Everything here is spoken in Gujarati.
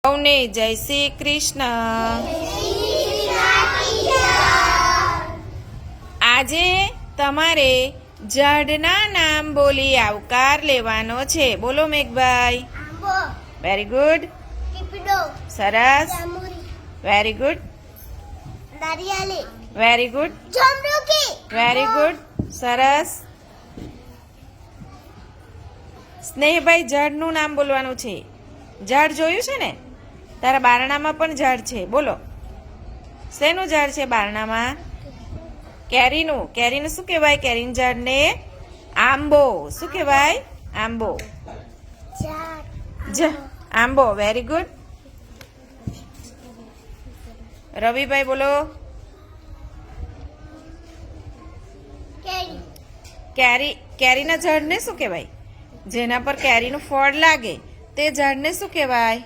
સૌને જય શ્રી કૃષ્ણ। આજે તમારે ઝાડના નામ બોલી આવકાર લેવાનો છે। બોલો મેઘભાઈ। આંબો, વેરી ગુડ, પીપળો, સરસ, જાંબુડી, વેરી ગુડ, નારિયેળી, વેરી ગુડ, જાંબુકી, વેરી ગુડ, સરસ। સ્નેહભાઈ ઝાડનું નામ બોલવાનું છે। ઝાડ જોયું છે ને? તારા બારણામાં પણ ઝાડ છે, બોલો શેનું ઝાડ છે બારણામાં? કેરીનું। કેરીનું શું કહેવાય? કેરીનું ઝાડને આંબો। શું કહેવાય? આંબો। ઝાડ, આંબો, વેરી ગુડ। રવિભાઈ બોલો। કેરી, કેરીના ઝાડને શું કહેવાય? જેના પર કેરીનું ફળ લાગે તે ઝાડને શું કહેવાય?